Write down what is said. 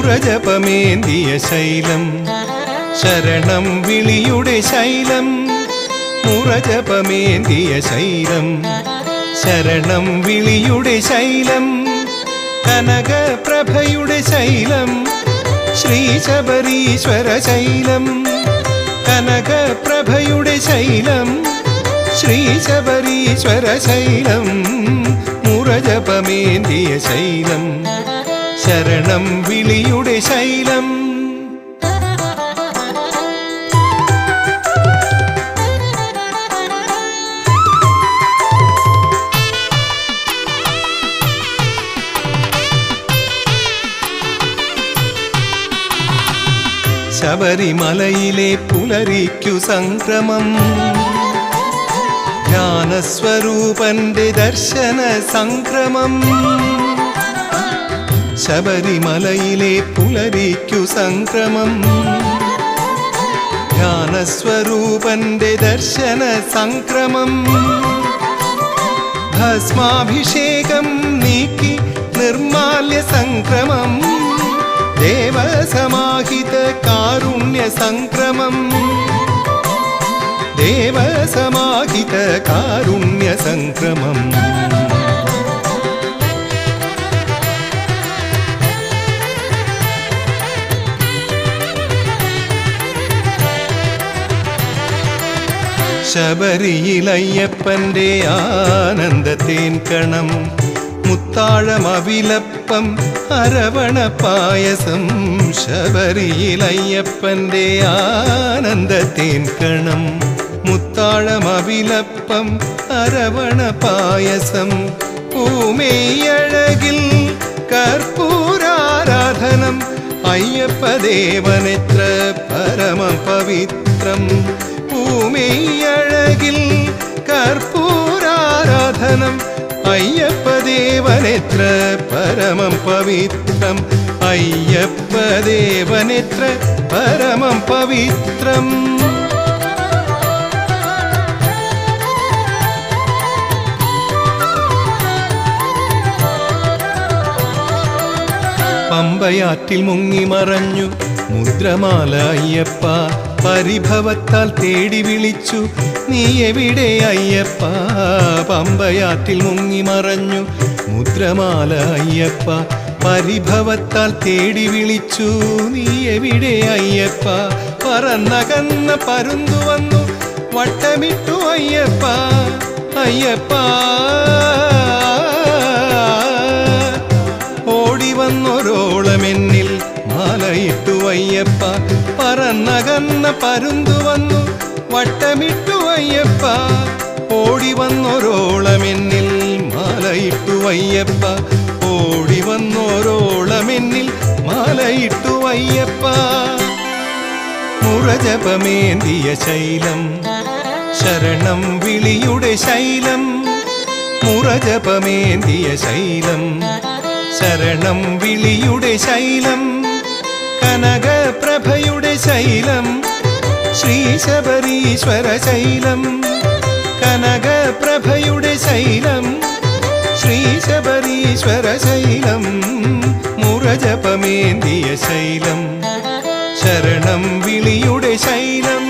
മുറജപമേന്തിയ ശൈലം ശരണം വിളിയുടെ ശൈലം മുറജപമേന്തിയ ശൈലം ശരണം വിളിയുടെ ശൈലം കനകപ്രഭയുടെ ശൈലം ശ്രീ ശബരീശ്വര ശൈലം കനകപ്രഭയുടെ ശൈലം ശ്രീ ശബരീശ്വര ശൈലം മുറജപമേന്തിയ ശൈലം ശരണം വിളിയുടെ ശൈലം ശബരിമലയിലെ പുലരിക്കു സംക്രമം ധ്യാനസ്വരൂപന്റെ ദർശന സംക്രമം ശബരിമലയിലെ പുലരിക്കു സംക്രമം ധ്യാനസ്വരൂപന്റെ ദർശന സംക്രമം ഭസ്മാഭിഷേകം നീക്കി നിർമാല്യ സംക്രമം ദേവസമാഹിത കാരുണ്യ സംക്രമം ദേവസമാഹിത കാരുണ്യ സംക്രമം ശബരിയിലയ്യപ്പന്റെ ആനന്ദത്തേൻ കണം മുത്താഴമവിലപ്പം അരവണ പായസം ശബരിയിലയ്യപ്പന്റെ ആനന്ദത്തേൻ കണം മുത്താഴമവിലപ്പം അരവണ പായസം പൂമേയഴകിൽ കർപ്പൂരാരാധനം അയ്യപ്പദേവനെത്ര പരമ പവിത്രം പൂമേയഴകിൽ കർപ്പൂരാരാധനം അയ്യപ്പദേവനെത്ര പരമം പവിത്രം അയ്യപ്പദേവനെത്ര പരമം പവിത്രം പമ്പയാറ്റിൽ മുങ്ങിമറഞ്ഞു മുദ്രമാല അയ്യപ്പ പരിഭവത്താൽ തേടി വിളിച്ചു നീ എവിടെ അയ്യപ്പ പമ്പയാറ്റിൽ മുങ്ങിമറഞ്ഞു മുദ്രമാല അയ്യപ്പ പരിഭവത്താൽ തേടി വിളിച്ചു നീ എവിടെ അയ്യപ്പ പറന്നകന്ന പരുന്തു വന്നു വട്ടമിട്ടു അയ്യപ്പ അയ്യപ്പ ഓടി വന്നൊരോളമെന്നിൽ മാലയിട്ടു അയ്യപ്പ പറന്നകന്ന പരുന്തു വന്നു വട്ടമിട്ടു അയ്യപ്പ ഓടി വന്നൊരോളമെന്നിൽ മാലയിട്ടു അയ്യപ്പ ഓടി വന്നൊരോളമെന്നിൽ മാലയിട്ടു അയ്യപ്പ മുറജപമേന്തിയ ശൈലം ശരണം വിളിയുടെ ശൈലം മുറജപമേന്തിയ ശൈലം ശരണം വിളിയുടെ ശൈലം കനകപ്രഭയുടെ ശൈലം ശ്രീ ശബരീശ്വര ശൈലം കനകപ്രഭയുടെ ശൈലം ശ്രീ ശബരീശ്വര ശൈലം മുറജപമേന്തിയ ശൈലം ശരണം വിളിയുടെ ശൈലം